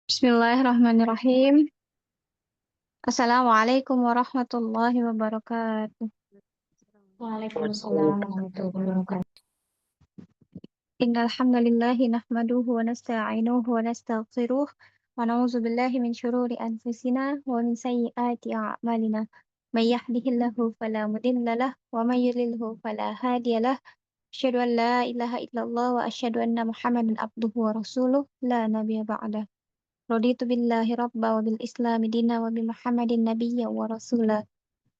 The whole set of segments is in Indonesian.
Bismillahirrahmanirrahim. Assalamualaikum warahmatullahi wabarakatuh. Waalaikumsalam warahmatullahi wabarakatuh. Innal hamdalillahi nahmaduhu wa nasta'inuhu wa nastaghfiruh wa na'udzu billahi min shururi anfusina wa min sayyiati a'malina. May yahdihillahu fala mudilla lahu wa may yudlilhu fala hadiya lahu. Asyhadu an la ilaha illallah wa asyhadu anna Muhammadan abduhu wa rasuluh la nabiyya ba'dah. Raditu billahi rabba wa bil islami dina wa bi Muhammadin nabiyya wa rasula.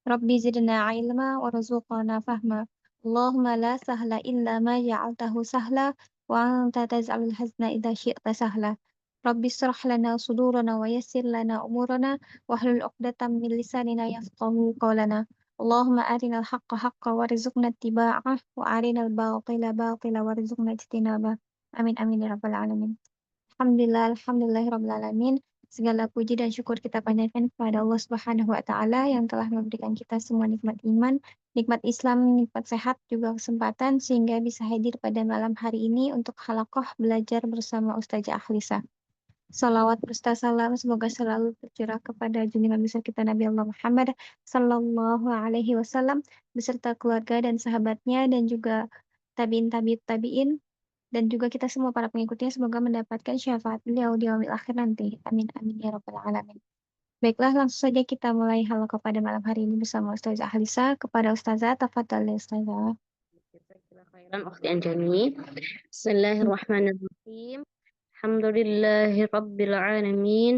Rabbi zidna ilma warzuqna fahma. Allahumma la sahla illa ma ja'altahu sahla wa anta taj'alul hazna idza syi'ta sahla. Rabbi israh lana sudurana wa yassir lana umurana wahlul 'uqdatam min lisanina yafqahu qawlana. Allahumma arinal haqqa haqqa warzuqna ittiba'ah wa arinal batila batila warzuqna ijtinabah. Amin amin ya rabbal alamin. Alhamdulillahirrabbilalamin. Segala puji dan syukur kita panjatkan kepada Allah Subhanahu wa Ta'ala yang telah memberikan kita semua nikmat iman, nikmat Islam, nikmat sehat, juga kesempatan sehingga bisa hadir pada malam hari ini untuk halaqah belajar bersama Ustazah Akhlisa. Salawat berserta salam semoga selalu tercurah kepada junjungan besar kita Nabi Allah Muhammad Sallallahu Alaihi Wasallam beserta keluarga dan sahabatnya dan juga tabiin dan juga kita semua para pengikutnya semoga mendapatkan syafaat beliau di yaumil akhir nanti. Amin amin ya rabbal alamin. Baiklah, langsung saja kita mulai halaqah pada malam hari ini bersama Ustazah Ahlisa. Kepada Ustazah, tafadhal ya Ustazah. Jazakallahu khairan ukhti Anjani. Bismillahirrahmanirrahim. Alhamdulillahi rabbil alamin.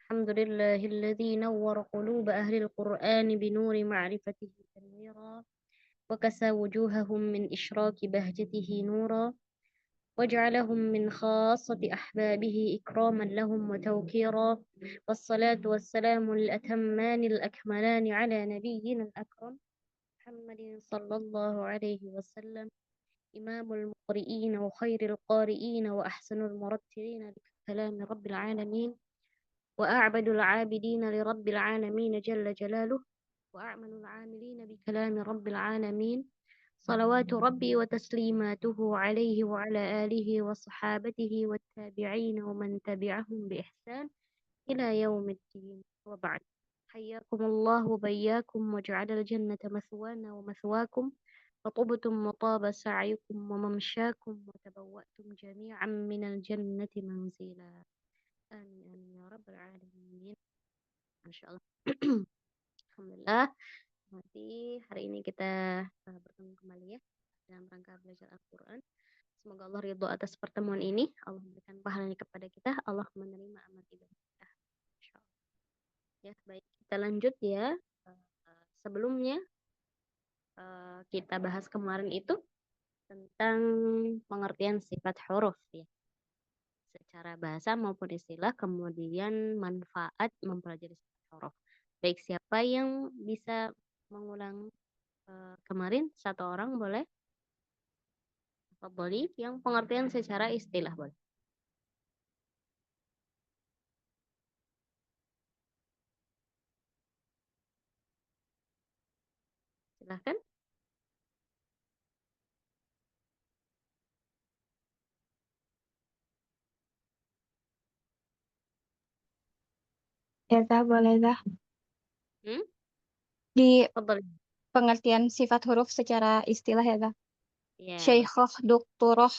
Alhamdulillahilladzi nawwara quluba ahli al-Qur'an binuri ma'rifatihi tanwira wa kasa wujuhahum min isyraqi bahjatihi nura واجعلهم من خاصة أحبابه إكراما لهم وتوكيرا والصلاة والسلام الأتمان الأكملان على نبينا الأكرم محمد صلى الله عليه وسلم إمام المقرئين وخير القارئين وأحسن المرتلين لكلام رب العالمين وأعبد العابدين لرب العالمين جل جلاله وأعمل العاملين بكلام رب العالمين صلوات ربي وتسليماته عليه وعلى آله وصحابته والتابعين ومن تبعهم بإحسان إلى يوم الدين وبعد حياكم الله وبياكم وجعل الجنة مثوانا ومثواكم وطبتم وطاب سعيكم وممشاكم وتبوأتم جميعا من الجنة منزلا آمين آمين يا رب العالمين ما شاء الله Alhamdulillah. Nanti hari ini kita bertemu kembali ya dalam rangka belajar Al-Quran. Semoga Allah ridho atas pertemuan ini. Allah memberikan pahalanya kepada kita. Allah menerima amal ibadah kita. Insyaallah. Ya, baik. Kita lanjut ya. Sebelumnya kita bahas kemarin itu tentang pengertian sifat huruf ya. Secara bahasa maupun istilah, kemudian manfaat mempelajari sifat huruf. Baik, siapa yang bisa mengulang kemarin? Satu orang boleh? Boleh. Yang pengertian secara istilah boleh. Silahkan. Ya, Zah, boleh Zah. Hmm? Di Boleh. pengertian sifat huruf secara istilah ya Zah. Ya, betul. Syekhah Doktorah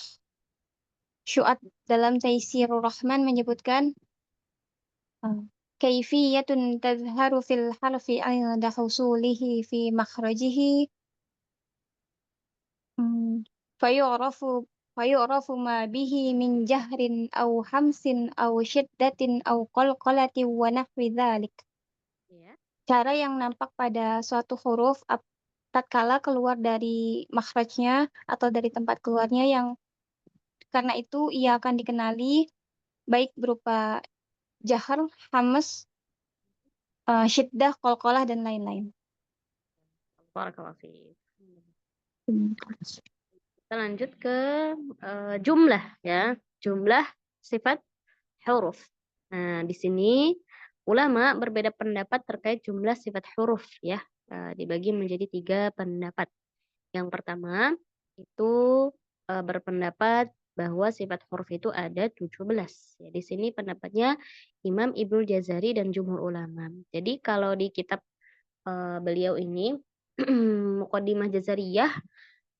Syuat dalam Taisirur Rahman menyebutkan kaifiyatun tazharu fil harfi 'inda husulihi fi makhrajihi fayu'rafu fayu'rafu ma bihi min jahrin aw hamsin aw syiddatin aw qalqalatin wa nahwi dzalik. Ya. Cara yang nampak pada suatu huruf tatkala keluar dari makhrajnya atau dari tempat keluarnya yang karena itu ia akan dikenali baik berupa jahar, hamas, syiddah, qalqalah dan lain-lain. Barakallahu fiik. Hmm. Kita lanjut ke jumlah ya. Jumlah sifat huruf. Nah, di sini ulama berbeda pendapat terkait jumlah sifat huruf ya. Dibagi menjadi 3 pendapat. Yang pertama itu berpendapat bahwa sifat huruf itu ada 17. Ya, di sini pendapatnya Imam Ibnu Jazari dan jumhur ulama. Jadi kalau di kitab beliau ini Muqaddimah Jazariyah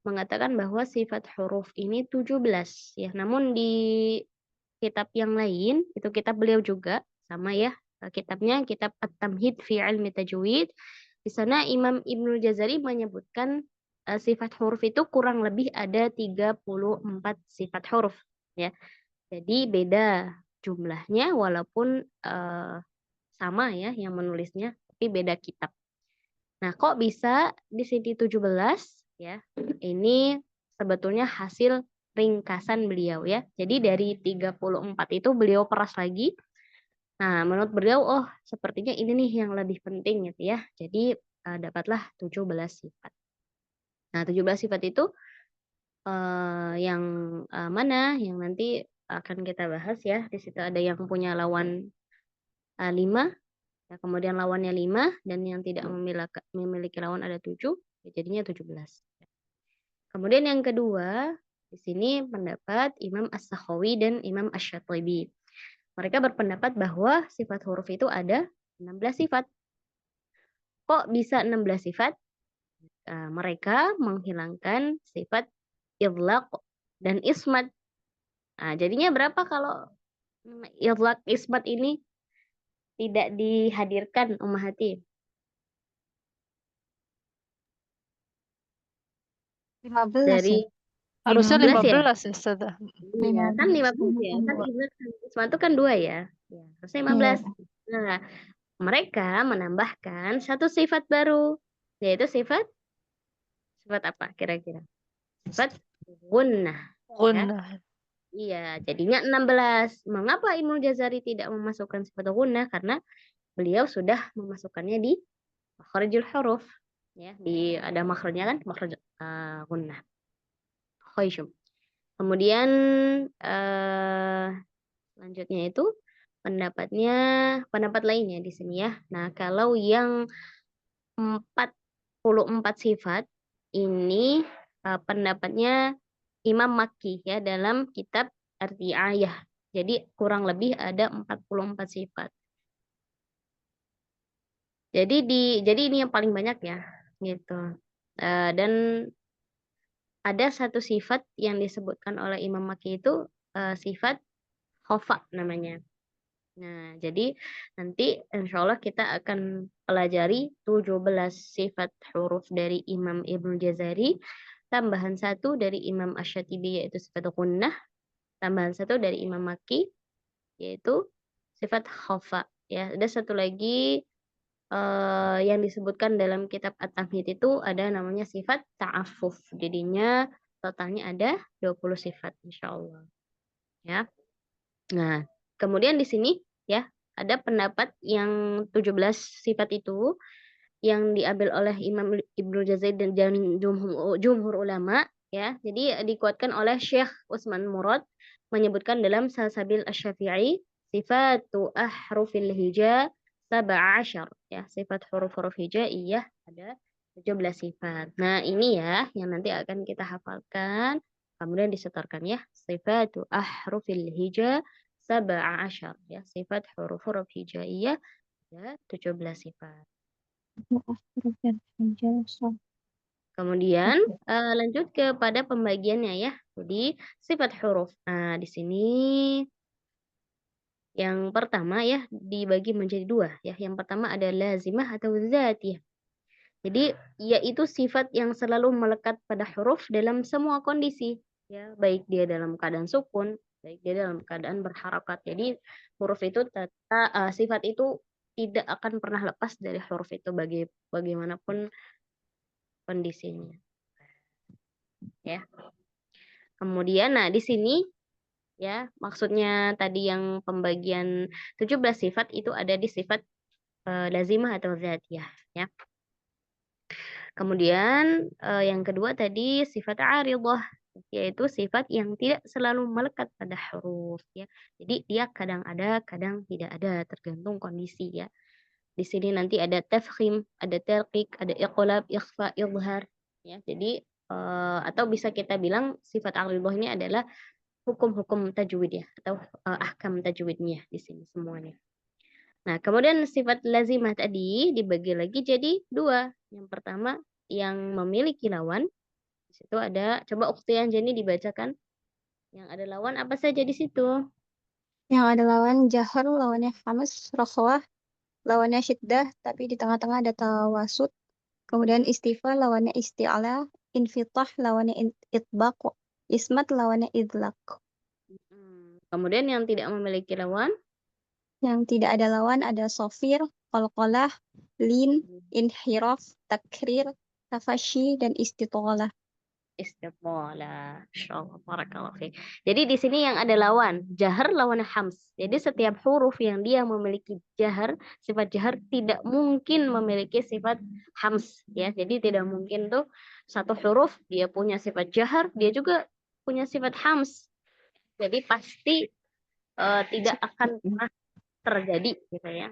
mengatakan bahwa sifat huruf ini 17 ya. Namun di kitab yang lain, itu kitab beliau juga sama ya. Kitabnya kitab At-Tamhid fi Ilmi Tajwid. Di sana Imam Ibnu Jazari menyebutkan sifat huruf itu kurang lebih ada 34 sifat huruf ya. Jadi beda jumlahnya walaupun sama ya yang menulisnya, tapi beda kitab. Nah, kok bisa di sini 17 ya? Ini sebetulnya hasil ringkasan beliau ya. Jadi dari 34 itu beliau peras lagi. Nah, menurut beliau oh sepertinya ini nih yang lebih penting gitu ya. Jadi dapatlah 17 sifat. Nah, 17 sifat itu yang mana yang nanti akan kita bahas ya. Di situ ada yang punya lawan 5, ya, kemudian lawannya 5 dan yang tidak memiliki lawan ada 7, ya jadinya 17. Kemudian yang kedua, di sini pendapat Imam As-Sakhawi dan Imam Asy-Syatibi. Mereka berpendapat bahwa sifat huruf itu ada 16 sifat. Kok bisa 16 sifat? Mereka menghilangkan sifat idlaq dan ismat. Nah, jadinya berapa kalau idlaq ismat ini tidak dihadirkan Ummahati? 15 Dari ya? Harusnya 15 ya? 15 ya, Ustazah. Iya, kan 15. 15 ya. Kan idlaq sama ismat itu kan 2 ya. Ya, harusnya Iya. 15. Nah, mereka menambahkan satu sifat baru, yaitu sifat apa kira-kira? Sifat gunnah. Ya. Gunnah. Iya, jadinya 16. Mengapa Ibnu Jazari tidak memasukkan sifat gunnah? Karena beliau sudah memasukkannya di makhrijul huruf. Ya, di ada makhrajnya kan, makhraj gunnah. Khaisyum. Kemudian selanjutnya itu pendapat lainnya di sini ya. Nah, kalau yang 44 sifat ini pendapatnya Imam Makki ya dalam kitab Ar-Ri'ayah. Jadi kurang lebih ada 44 sifat. Jadi ini yang paling banyak ya gitu. Dan ada satu sifat yang disebutkan oleh Imam Makki itu sifat khofa namanya. Nah, jadi nanti insya Allah kita akan pelajari 17 sifat huruf dari Imam Ibnu Jazari, tambahan satu dari Imam Asy-Syatibi yaitu sifat gunnah, tambahan satu dari Imam Makki yaitu sifat khafa. Ya, ada satu lagi yang disebutkan dalam kitab At-Tamhid itu ada namanya sifat ta'affuf. Jadinya totalnya ada 20 sifat insya Allah. Ya. Nah, kemudian di sini ya ada pendapat yang 17 sifat itu yang diambil oleh Imam Ibnu Jazari dan jumhur ulama ya. Jadi dikuatkan oleh Syekh Utsman Murad menyebutkan dalam Salsabil Asy-Syafi'i sifatu ahrufil hija 17 ya. Sifat huruf-huruf hijaiyah ada 17 sifat. Nah, ini ya yang nanti akan kita hafalkan kemudian disetorkan ya. Sifatu ahrufil hija 17 ya. Sifat huruf-huruf hijaiyah ada 17 sifat. Kemudian lanjut kepada pembagiannya ya. Jadi sifat huruf. Nah, di sini yang pertama ya dibagi menjadi 2 ya. Yang pertama ada lazimah atau dzatiyah. Jadi yaitu sifat yang selalu melekat pada huruf dalam semua kondisi ya, baik dia dalam keadaan sukun, baik dia dalam keadaan berharakat. Jadi huruf itu sifat itu tidak akan pernah lepas dari huruf itu bagaimanapun kondisinya. Ya. Kemudian nah di sini ya maksudnya tadi yang pembagian 17 sifat itu ada di sifat lazimah atau dzatiyah ya. Kemudian yang kedua tadi sifat aridah yaitu sifat yang tidak selalu melekat pada huruf ya. Jadi dia kadang ada, kadang tidak ada tergantung kondisi ya. Di sini nanti ada tafkhim, ada tarqiq, ada iqlab, ikhfa, izhar ya. Jadi atau bisa kita bilang sifat aridah ini adalah hukum-hukum tajwid ya, atau ahkam tajwidnya di sini semuanya. Nah, kemudian sifat lazimah tadi dibagi lagi jadi dua. Yang pertama yang memiliki lawan. Di situ ada, coba Ukhti Anjani dibacakan. Yang ada lawan apa saja di situ? Yang ada lawan jahar, lawannya hamas, rokhwah, lawannya syiddah, tapi di tengah-tengah ada tawasud. Kemudian istifa lawannya isti'ala, infitah lawannya itbaq, ismat lawannya idlaq. Kemudian yang tidak memiliki lawan? Yang tidak ada lawan ada sofir, qalqalah, lin, inhiraf, takrir, tafashi, dan istitolah. Istiqolah. Insyaallah. Barakallahu fiik. Jadi di sini yang ada lawan, jahar lawannya hams. Jadi setiap huruf yang dia memiliki jahar, sifat jahar tidak mungkin memiliki sifat hams ya. Jadi tidak mungkin tuh satu huruf dia punya sifat jahar, dia juga punya sifat hams. Jadi pasti tidak akan pernah terjadi gitu ya.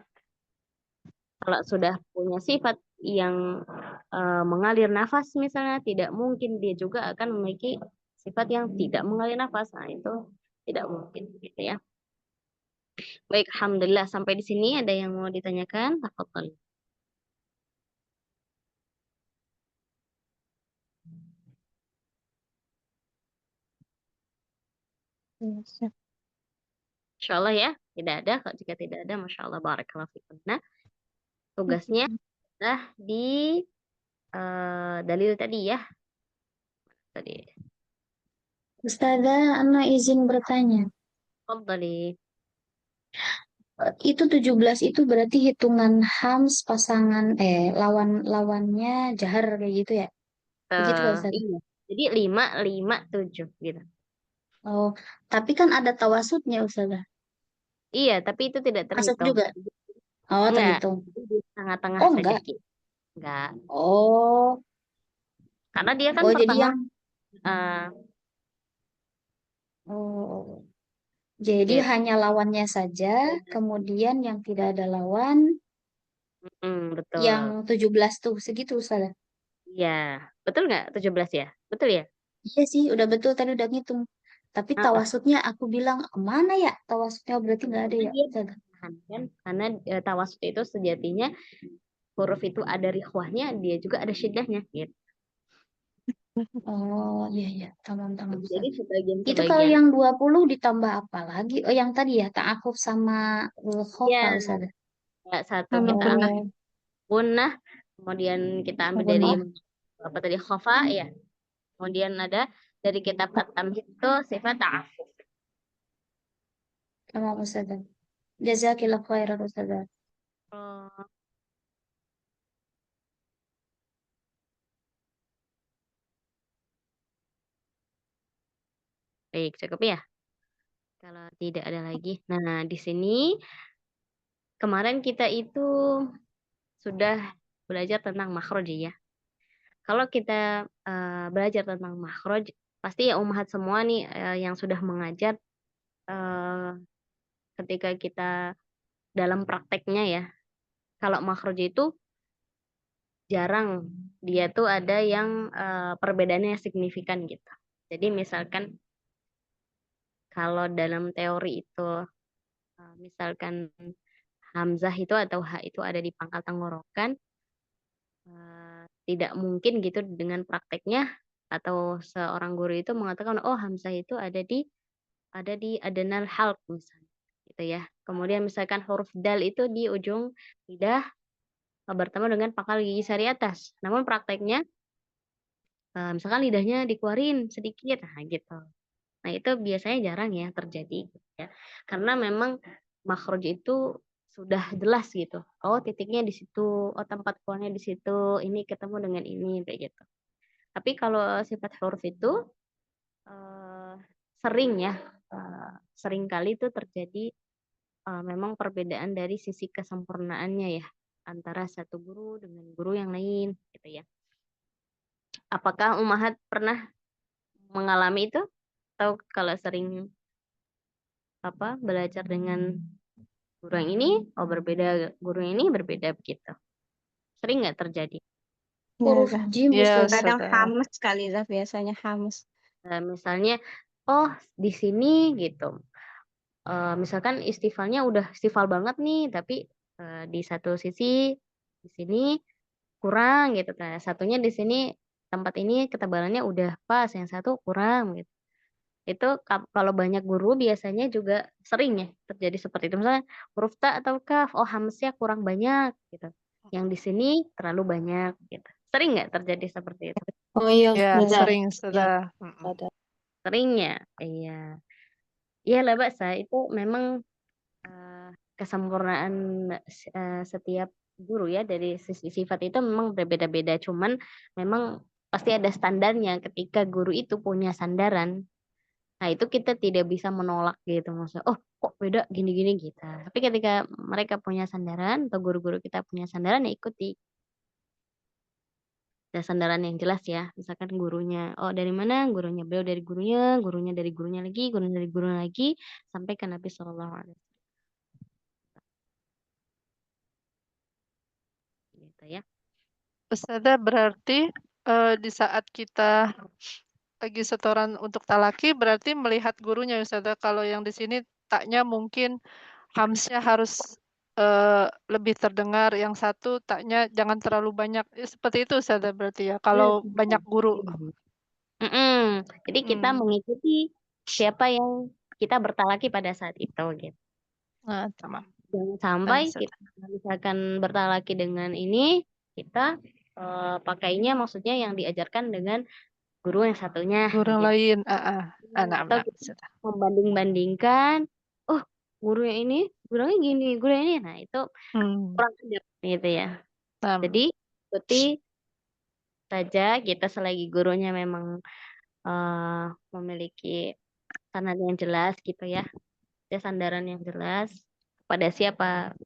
Kalau sudah punya sifat yang mengalir nafas misalnya, tidak mungkin dia juga akan memiliki sifat yang tidak mengalir nafas. Nah, itu tidak mungkin gitu ya. Baik, alhamdulillah sampai di sini ada yang mau ditanyakan? Tafadhol. Insya Allah ya, tidak ada. Kalau jika tidak ada, Masya Allah, barakallahu fikum. Nah, tugasnya adalah di dalil tadi ya. Tadi. Ustazah, Ana izin bertanya. Tafadhali. Itu 17 itu berarti hitungan hams pasangan lawan-lawannya jahar kayak gitu ya? Begitu Pak Ustazah? Iya. Jadi 5, 5, 7 gitu. Oh, tapi kan ada tawasudnya Ustazah. Iya, tapi itu tidak Masuk terhitung. juga. Oh, Enggak, terhitung. itu di tengah-tengah Oh, saja enggak. gitu. Enggak, Oh, karena dia kan oh jadi pertengahan. yang eh oh, jadi gitu. hanya lawannya saja, kemudian yang tidak ada lawan yang Betul. 17 tuh segitu Ustazah. Iya, betul nggak 17 ya? Betul ya? Iya sih, udah betul tadi udah ngitung. Tapi Heeh. tawasudnya aku bilang mana ya? Tawasudnya berarti nggak ada Karena ya, dia Ustazah? pertengahan kan, karena tawasud itu sejatinya huruf itu ada rikhwahnya, dia juga ada syiddahnya gitu. Oh iya iya, tamam tamam Jadi Ustazah. Itu kalau sebagian-sebagian yang 20 ditambah apa lagi? Oh yang tadi ya, ta'afuf sama khofa ya, Ustazah. nggak satu Sama kita ambil Oh, gunnah, kemudian kita ambil dari benar. apa tadi khofa ya. Kemudian ada dari kitab At-Tamhid itu sifat ta'afuf. Tamam Ustazah. Jazakillah khairan Ustazah. Oh, baik, cukup ya. Kalau tidak ada lagi. Nah, di sini kemarin kita itu sudah belajar tentang makhraj ya. Kalau kita belajar tentang makhraj, pasti ya ummahat semua nih yang sudah mengajar eh, ketika kita dalam prakteknya ya. Kalau makhraj itu jarang dia tuh ada yang perbedaannya signifikan gitu. Jadi misalkan kalau dalam teori itu misalkan hamzah itu atau ha itu ada di pangkal tenggorokan, tidak mungkin gitu dengan prakteknya atau seorang guru itu mengatakan oh hamzah itu ada di adenal halq misalnya gitu ya. Kemudian misalkan huruf dal itu di ujung lidah bertemu dengan pangkal gigi sari atas. Namun prakteknya misalkan lidahnya dikeluarin sedikit nah gitu. Nah, itu biasanya jarang ya terjadi gitu ya. Karena memang makhraj itu sudah jelas gitu. Oh, titiknya di situ, oh tempat keluarnya di situ, ini ketemu dengan ini kayak gitu. Tapi kalau sifat huruf itu eh, sering ya, sering kali itu terjadi memang perbedaan dari sisi kesempurnaannya ya antara satu guru dengan guru yang lain gitu ya. Apakah Umahat pernah mengalami itu? Atau kalau sering belajar dengan guru yang ini, oh berbeda, guru yang ini berbeda begitu. Sering nggak terjadi? Ya, Huruf Zah. jim Ya, Ustazah. Kadang Ustazah. hamas kali, Zah. Biasanya hamas. Misalnya, oh di sini gitu. Misalkan istifalnya udah istifal banget nih, tapi di satu sisi di sini kurang gitu. Nah, satunya di sini tempat ini ketebalannya udah pas, yang satu kurang gitu. Itu kalau banyak guru biasanya juga sering ya terjadi seperti itu. Misalnya huruf ta atau kaf, oh hamzah kurang banyak gitu. Yang di sini terlalu banyak gitu. Sering nggak terjadi seperti itu? Oh iya, Ya, Ustazah. sering Ya, Ustazah. Ustazah. Seringnya, iya. Iya lah Mbak, itu memang kesempurnaan setiap guru ya dari sisi sifat itu memang berbeda-beda. Cuman memang pasti ada standarnya ketika guru itu punya sandaran. Nah, itu kita tidak bisa menolak gitu maksudnya. Oh, kok beda gini-gini gitu. Tapi ketika mereka punya sandaran atau guru-guru kita punya sandaran ya ikuti. Ada sandaran yang jelas ya. Misalkan gurunya, oh dari mana? Gurunya beliau dari gurunya, gurunya dari gurunya lagi, gurunya dari gurunya lagi sampai ke Nabi Shallallahu Alaihi Wasallam gitu ya. Ustazah berarti di saat kita lagi setoran untuk talaki berarti melihat gurunya Ustazah. Kalau yang di sini taknya mungkin hamznya harus lebih terdengar, yang satu taknya jangan terlalu banyak. Seperti itu Ustazah berarti ya. Kalau banyak guru. Mm-mm. Jadi kita Hmm. mengikuti siapa yang kita bertalaki pada saat itu gitu. Nah, tamam. Jangan Nah, sampai Ustazah. kita misalkan bertalaki dengan ini, kita pakainya maksudnya yang diajarkan dengan guru yang satunya Guru yang gitu. lain. Nah, Atau kita Ustazah. membanding-bandingkan, oh guru yang ini, gurunya gini, guru yang ini. Nah itu Hmm. kurang adab gitu ya. Nah, Jadi ikuti saja kita selagi gurunya memang memiliki sanad yang jelas gitu ya. Ada sandaran yang jelas kepada siapa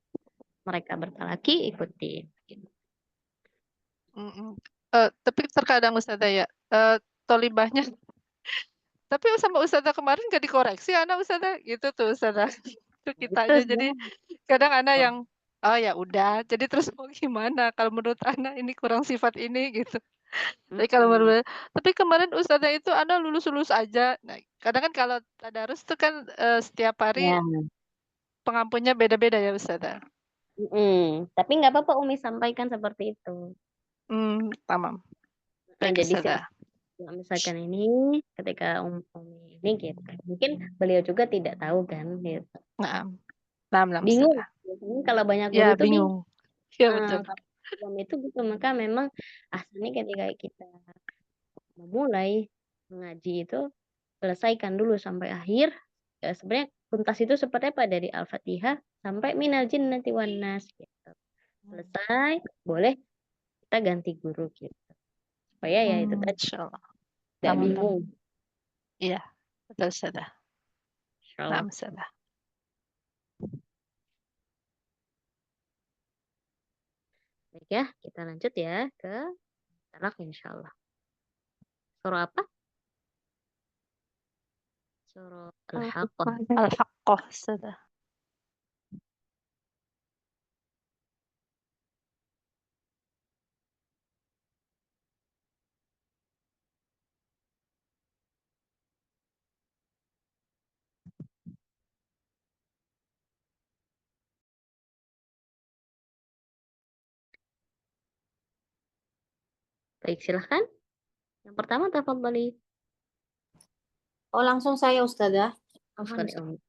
mereka bertalaki ikuti. tapi terkadang Ustazah ya, tolibahnya, tapi sama Ustazah kemarin gak dikoreksi anak Ustazah, gitu tuh Ustazah. Itu Itu kitanya, dia. jadi kadang anak yang, oh ya udah, jadi terus mau gimana, kalau menurut anak ini kurang sifat ini, gitu. Tapi kalau Mm-mm. tapi kemarin Ustazah itu anak lulus-lulus aja. Nah, kadang kan kalau tadarus tuh kan setiap hari Ya. pengampunnya beda-beda ya Ustazah. Tapi nggak apa-apa Umi sampaikan seperti itu. Tamam. Nah, Baik jadi Ustazah. misalkan ini ketika Umi ini gitu. Mungkin beliau juga tidak tahu kan gitu. Nah, nah Bingung. Ustazah. Biasanya kalau banyak guru Ya, tuh bingung. bingung. Ya, betul. Kalau belum itu gitu maka memang asalnya ketika kita memulai mengaji itu selesaikan dulu sampai akhir. Ya, sebenarnya tuntas itu seperti apa dari Al-Fatihah sampai minal jinnati wan nas gitu. Selesai, boleh kita ganti guru gitu. Supaya ya itu tadi Insyaallah. tidak Tamam. bingung. Iya, betul Ustazah. Nah, Insyaallah. Ustazah. Baik ya, kita lanjut ya ke talak insyaallah. Surah apa? Surah Al-Haqqah. Al-Haqqah Ustazah. Baik, silahkan. Yang pertama tafadhali. Oh, langsung saya Ustazah. Aman, Sorry, Ustazah. Om.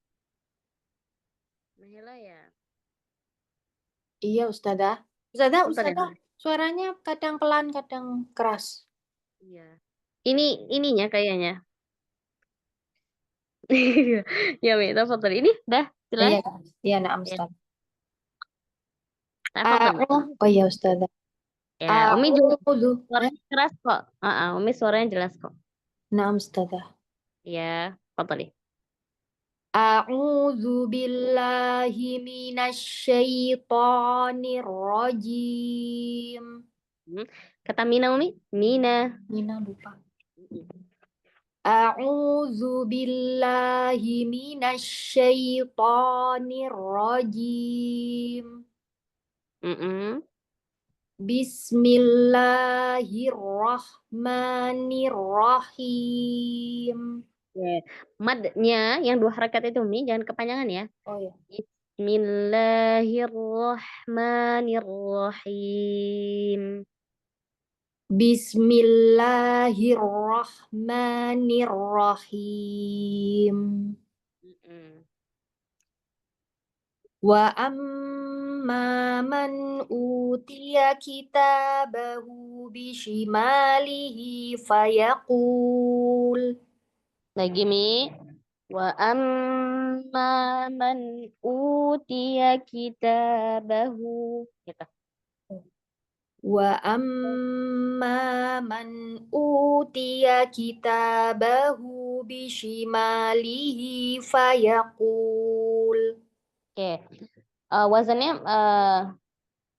Nahila ya. Iya Ustazah. Ustazah, Bentar ya. suaranya kadang pelan, kadang keras. Iya. Ininya kayaknya. Ya, Mi, tafadhali. Ini dah jelas? Iya, iya, nah, Ya. Ustazah. Tafadhali. Oh iya Ustazah. Ya, Umi juga A'udzu. suaranya keras kok. Umi suaranya jelas kok. Nah, Ustazah. Ya, tafadhali. A'udzu billahi minasyaitonir rajim. Kata Mina, Umi. Mina. Nina lupa. A'udzu billahi minasyaitonir rajim. Mm-mm. Bismillahirrahmanirrahim. Ya. Madnya yang 2 harakat itu Mi, jangan kepanjangan ya. Oh ya. Bismillahirrahmanirrahim. Bismillahirrahmanirrahim. Mm-mm. Wa amma man utiya kitabahu bishimalihi fayaqul. Lagi Mi. Wa amma man utiya kitabahu. Gitu. Wa amma man utiya kitabahu bishimalihi fayaqul. Oke. Wazannya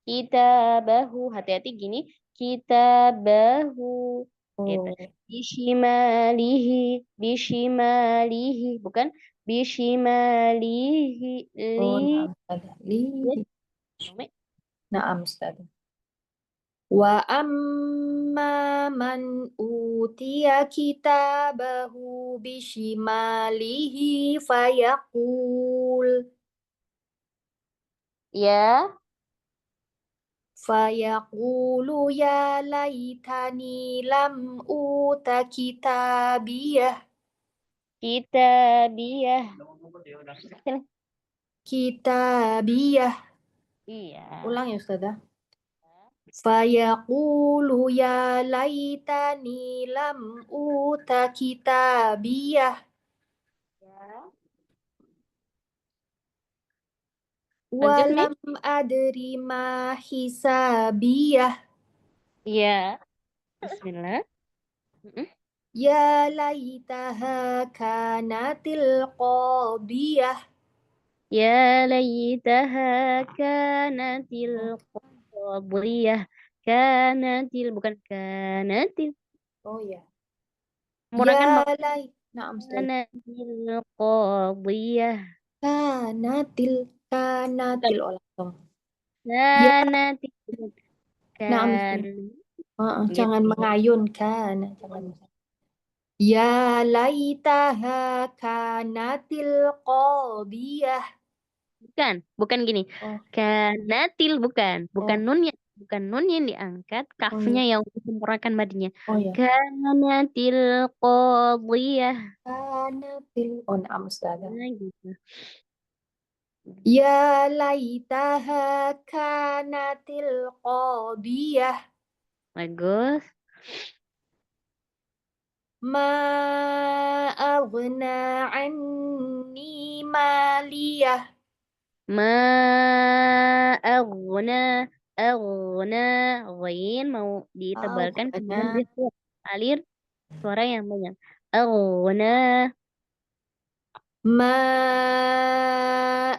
kitabahu. Hati-hati gini. Kitabahu. Gitu. Oh, Bishimalihi. Bukan bishimalihi. na'am Ustazah. Li. Na'am Ustazah. Wa amma man utiya kitabahu bishimalihi fayaqul. Ya. Fayaqulu ya laitani lam uta kitabiyah. Kitabiyah. Kitabiyah. Iya. Ulang ya Ustazah. Fayaqulu ya laitani lam uta kitabiyah. Ya. Lanjut, Mi. Walam adri ma hisabiyah. Iya. Bismillah. Mm-mm. Ya laitaha kanatil qadiyah. Ya laytaha kanatil qadiyah. Kanatil, bukan kanatil. Oh ya. Menggunakan Ya lait. Naam Ustaz. kanatil qadiyah. Kanatil Bukan langsung. Ya, kanatil. naam Kan. Ustaz. Gitu. Jangan mengayun jangan. Ya laitaha kanatil qadiyah. Bukan gini. Oh, Kanatil, bukan oh, nun yang diangkat, oh kafnya ya. yang disempurnakan madinya. Oh ya. Kanatil qadiyah. Kanatil. Oh, naam Ustaz. Nah, gitu. Ya laitaha kanatil qadiyah. Bagus. Ma aghna anni maliyah. Ma aghna aghna ghain mau ditebalkan kemudian Aghna. dia alir suara yang banyak. Aghna Ma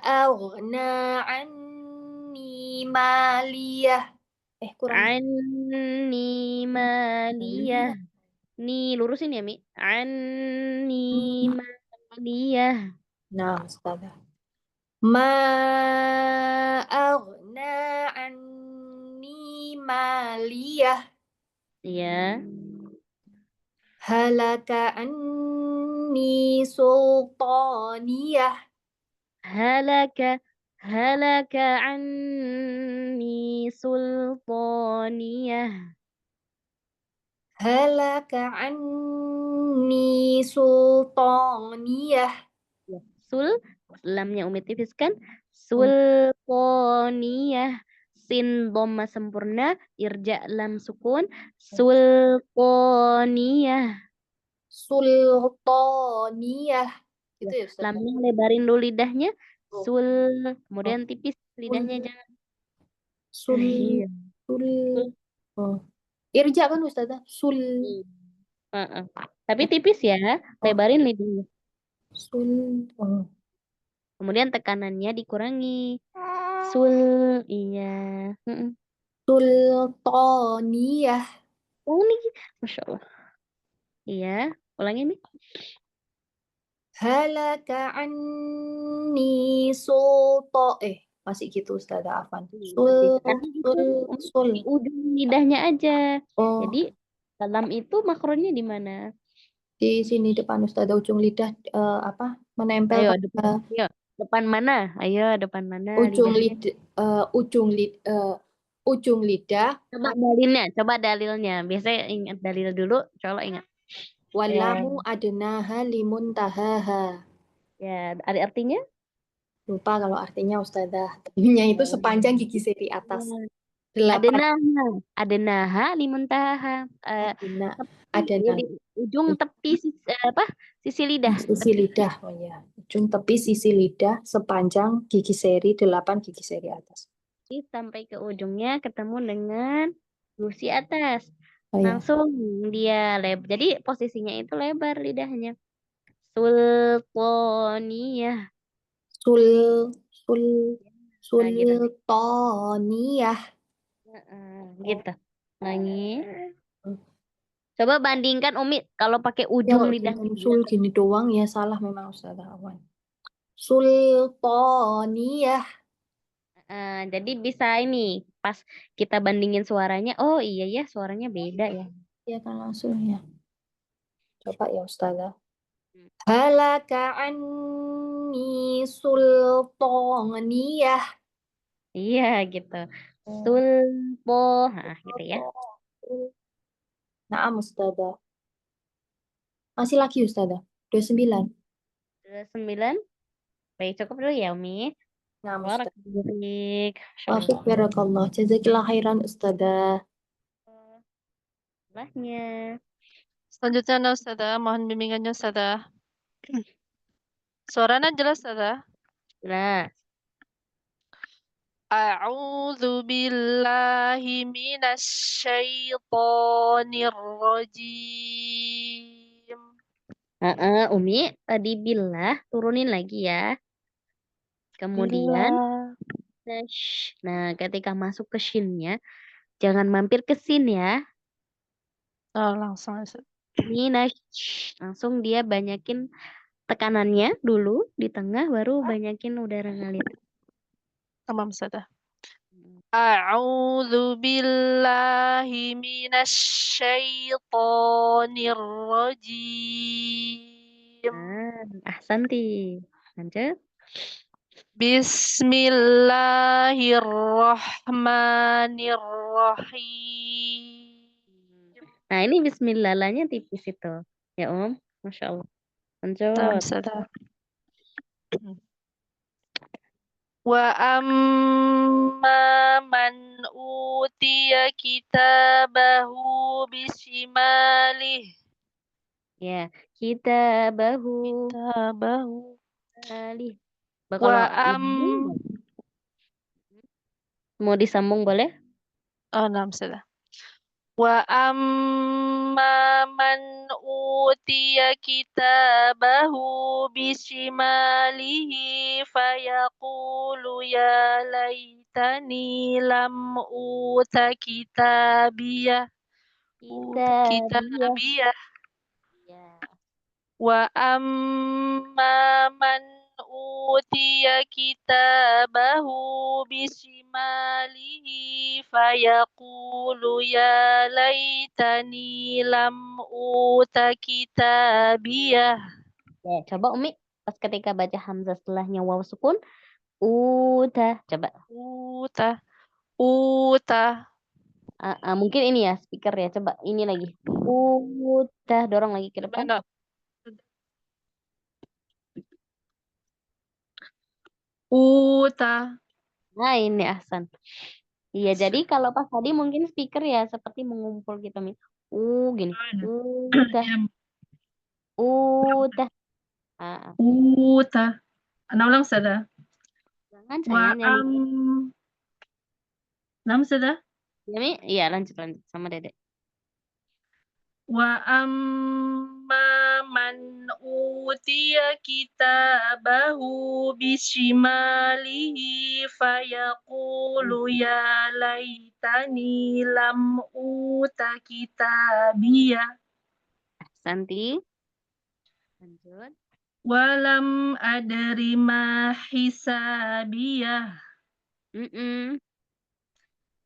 aghna anni maliyah. Kurang. anni maliyah. Ni lurusin ya, Mi. Anni maliyah. Nah, Ustaz. Ma aghna anni maliyah. Iya. Halaka anni sultaniyah. Halaka halaka anni sultaniyah. Halaka anni sultaniyah. Ya. Lamnya Umi tipiskan. Oh, Sultaniyah. Sin dhamma sempurna, irja lam sukun. Sultaniyah. sultaniyah. Ya. Itu ya Ustaz. Lamnya lebarin dulu lidahnya. Oh, Sul, oh, kemudian tipis sul, lidahnya jangan. sul, Iya. sul. Sul. Oh. Irja kan Ustaz? Sul, Iya. Heeh. Tapi tipis ya, oh, lebarin lidahnya. sul, oh. Kemudian tekanannya dikurangi. Sul, iya. Heeh. Sultaniyah. Oh nih, Masya Allah. Iya, ulangi nih. Halaka anni masih gitu Ustaz Afan. Karena itu Sul. di ujung lidahnya aja. Oh, Jadi dalam itu makronya di mana? Di sini depan Ustazah ujung lidah menempel Ayo, pada depan mana? Ayo, depan mana ujung lidahnya? lidah ujung lidah Coba dalilnya. Biasanya ingat dalil dulu, coba ingat. walamu adnaha limuntahaha. Ya, ada artinya? Lupa kalau artinya Ustazah. Artinya itu sepanjang gigi seri atas. 8 Adenaha limuntaha. adna Tepi, di ujung tepi sisi lidah. sisi lidah. Oh ya, ujung tepi sisi lidah sepanjang gigi seri 8 gigi seri atas. Sampai ke ujungnya ketemu dengan gusi atas. Oh ya. Langsung dia lebar. Jadi posisinya itu lebar lidahnya. Sultaniyah. Sul Nah, gitu. sultaniyah. Gitu. Lagi. Coba bandingkan Umi kalau pakai Ya, ujung kalau lidah. cuman sul gini doang ya salah memang Ustazah Awan. Sultaniyah. Jadi bisa ini pas kita bandingin suaranya. Oh iya ya suaranya beda ya. Ya kan langsung ya. Coba ya Ustazah. Halaka anni sultaniyah. Iya gitu. Sulpo. Nah gitu ya. Nah, Ustazah. Masih lagi Ustazah. 29. 9. Baik cukup dulu ya Umi. Nah, Ustazah. Barak Wafik barakallah. Jazakillah khairan Ustazah. Sebelahnya. Selanjutnya nah, Ustazah, mohon bimbingannya Ustazah. Suaranya jelas Ustazah? Jelas. A'udzu billahi minasyaitonir rajim. Umi tadi billah turunin lagi ya. Kemudian nah ketika masuk ke shinnya jangan mampir ke sin ya. Oh, langsung Ustazah. Langsung dia banyakin tekanannya dulu di tengah baru banyakin udara ngalir. Tamam Ustazah. A'udzu billahi minasyaitonir rajim. Ahsanti. Lanjut. Bismillahirrahmanirrahim. Nah, ini bismillahnya tipis itu. Ya, Masya Allah. Lanjut. Ustazah. Wa amma man utiya kitabahu bishimalihi. Ya, kitabahu. Mau disambung boleh? Oh, nah, Ustazah. Wa amma man utiya kitabahu bishimalihi fayaqulu ya laitani lam uta kitabiyah. Kitabiyah. Wa amma man utiya kitabahu bishimalihi fayaqulu ya laitani lam uta kitabiyah. Ya, coba Umi pas ketika baca hamzah setelahnya waw sukun udah coba. Uta. Mungkin ini ya speaker ya coba ini lagi. Udah dorong lagi ke depan. Uta. Nah ini Ahsan. Iya jadi kalau pas tadi mungkin speaker ya seperti mengumpul gitu Mi. Gini. Udah. Udah. Uta. Ulang Ustazah. Jangan saya nyanyi. Ustazah. Ya Mi, iya lanjut sama Dedek. Wa amma man utiya kitabahu bishimalihi fayaqulu ya laitani lam uta kitabiyah. Santi. Lanjut. Walam adri ma hisabiyah.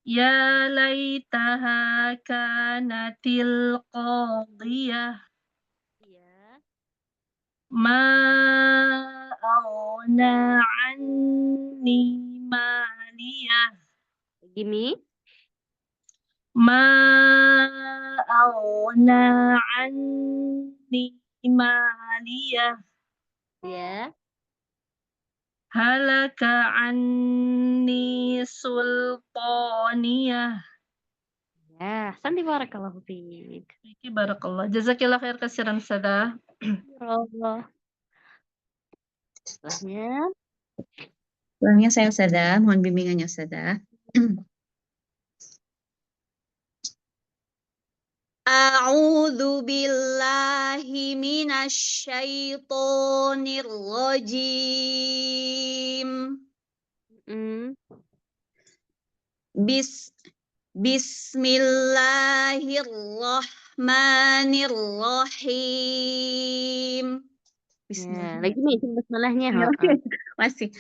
Ya laitaha kanatil qadiyah. ما أغنى عني مالية. Gini. ما أغنى عني مالية. Ya. هلك عني سلطانية. Ya, Santi barakallahu fiik. Iki barakallah. Jazakillah khair kasiran Sada. Allah. Setelahnya. Setelahnya saya Sada, mohon bimbingannya Sada. A'udzu billahi minasyaitonir rajim. Bismillahirrahmanirrahim. Ya, lagi nih bismillahnya. Masih.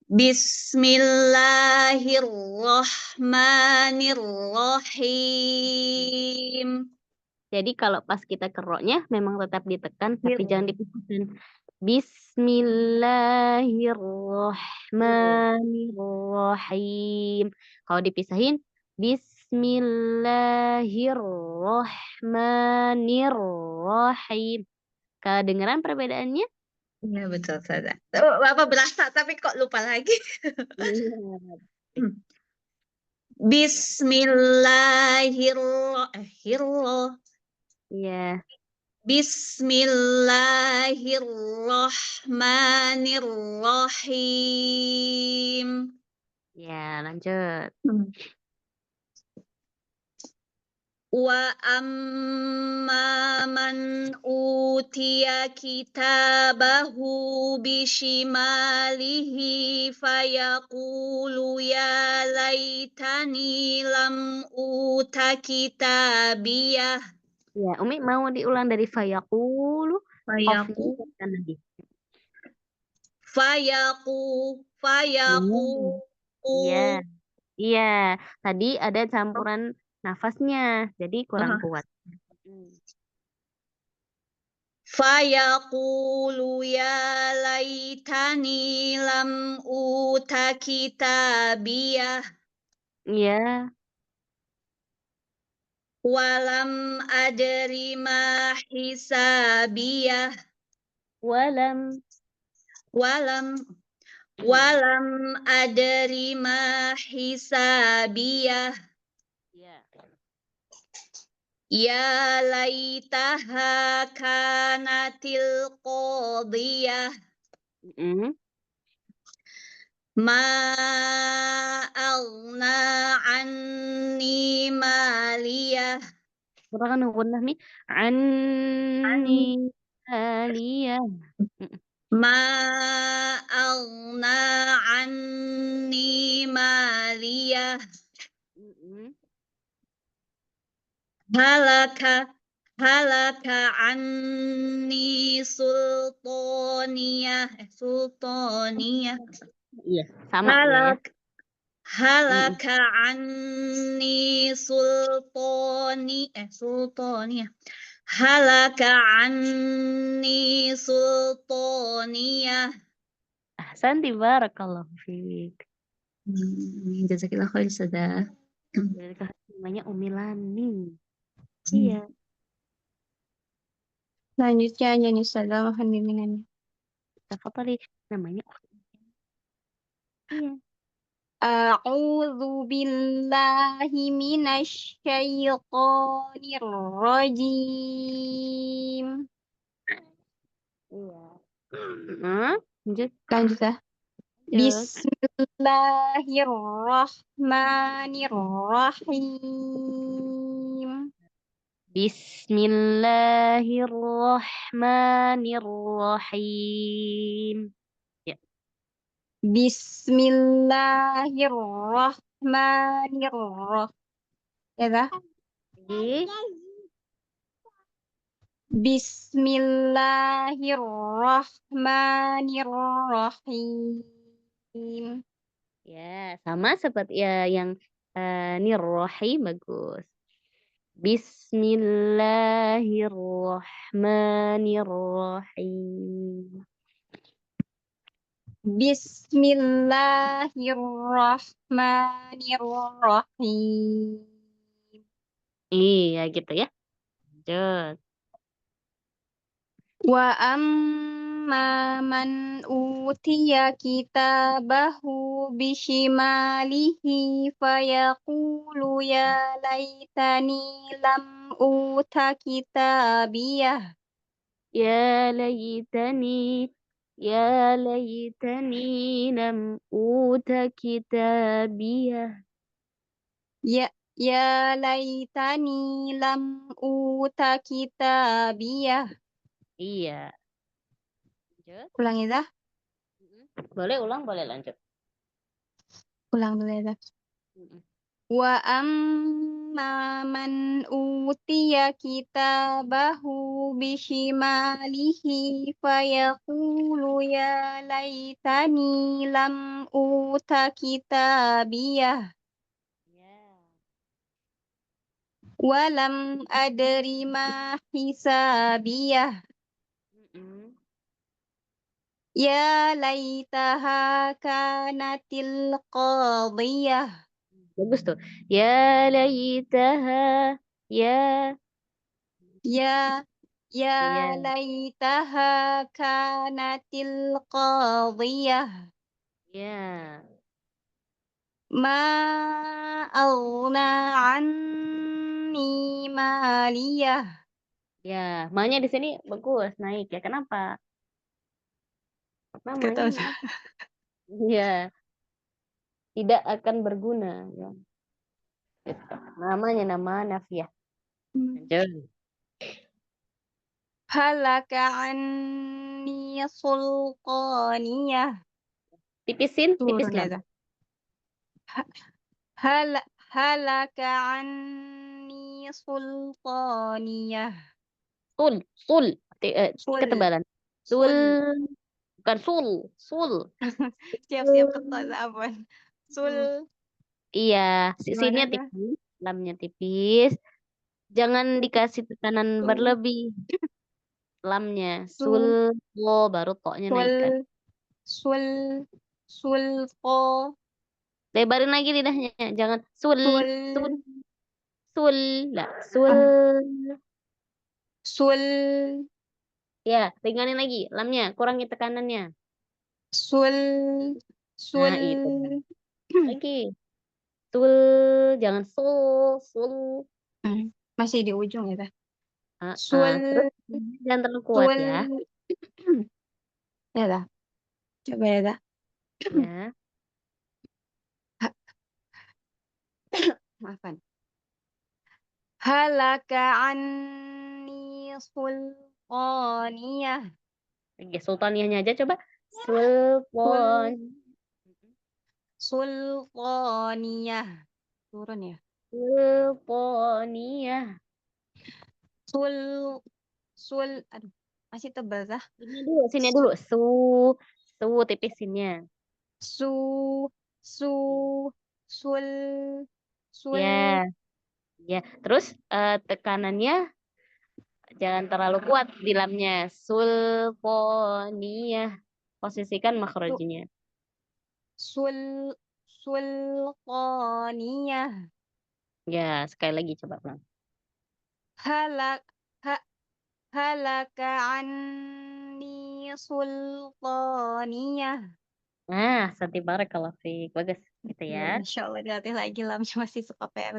Bismillahirrahmanirrahim. Jadi kalau pas kita keroknya memang tetap ditekan tapi jangan dipisahkan. Bismillahirrahmanirrahim. Kalau dipisahin Bismillahirrahmanirrahim. Kedengeran perbedaannya? Iya betul Sada. Oh, Bapak berasa tapi kok lupa lagi. Bismillahirrahmanirrahim. Iya. Bismillahirrahmanirrahim. Ya, lanjut. Wa amma man utiya kitabahu bishimalihi fayaqulu ya laitani lam uta kitabiyah. Ya, Umi mau diulang dari fayaqulu. Fayaqulu. Iya. Iya, tadi ada campuran nafasnya, jadi kurang kuat. Fayaqulu ya laitani lam uta kitabiyah. Iya. Walam adri ma hisabiyah. Walam adri ma hisabiyah. Ya. Ya laitaha kanatil qadiyah. Ma aghna anni maliyah. Kurang gunnah nih. Anni aliyah. Ma aghna anni maliyah. Halaka anni sultaniyah. Iya, sama ya. Halaka anni sultaniyah. Halaka anni sultaniyah. Ahsanti barakallahu fiik. Jazakillah khair Sada. Namanya Umi Lani. Iya. Selanjutnya Jani Sada, mohon bimbingannya. Tafadhali, namanya. Iya. A'udzu billahi minasy syaithanir rajim. Iya. Lanjut. Lanjut ya. Bismillahirrahmanirrahim. Bismillahirrahmanirrahim. Ya. Bismillahirrahmanirrahim. Ya dah. Bismillahirrahmanirrahim. Ya, sama seperti ya yang nirrohi bagus. Bismillahirrahmanirrahim. Bismillahirrahmanirrahim. Iya gitu ya. Lanjut. Wa amma man utiya kitabahu bishimalihi fayaqulu ya laitani lam uta kitabiyah. Ya laytani lam uta kitabiyah. Ya laitani lam uta kitabiyah. Iya. Lanjut. Ulangi dah. Boleh ulang, boleh lanjut. Ulang dulu ya dah. Wa amma man utiya kitabahu bishimalihi fayaqulu ya laitani lam uta kitabiyah. Wa lam adri ma hisabiyah. Ya laitaha kanatil qadiyah. Bagus tuh. Ya laitaha ya Ya ya laitaha kanatil qadiyah. ya. Ma aghna anni maliyah. Ya, ma-nya di sini bagus, naik ya. Kenapa? Gak tahu. Namanya ya, tidak akan berguna ya. Gitu. Namanya nama nafiyah. Lanjut. Halaka anni sulqaniyah. Tipisin, tipis Turun ya lam. dah. Halaka anni sulqaniyah. Sul. Sul. Ketebalan. Sul, bukan sul. Siap-siap ketahuan. Sul. Iya, Gimana sinnya dah? tipis, lamnya tipis. Jangan dikasih tekanan Sul. berlebih. Lamnya Sul. baru toknya naikkan. Sul. Sulqo. Lebarin lagi lidahnya, jangan sul. Lah, Sul. Ya, ringanin lagi lamnya, kurangi tekanannya. Sul. Nah, itu. Lagi. Sul, jangan sul. Masih di ujung ya, Teh. Terus jangan terlalu kuat ya. Ya dah. Coba ya dah. Ya. Maafkan. Halaka anni sulqaniyah. Oke, sultaniyahnya aja coba. Sultan. Sulqaniyah. Turun ya. Sultaniyah. Aduh, masih tebal dah. Sini dulu. Su tipisinnya. Sul. Ya. Ya, terus tekanannya jangan terlalu kuat di lamnya. Sultaniyah. Posisikan makhrajinya. Sulqaniyah. Ya, sekali lagi coba pelan. Halaka anni sulqaniyah. Nah, santi barakallahu fiik. Bagus gitu ya. Insya Allah dilatih lagi lah, masih suka PR.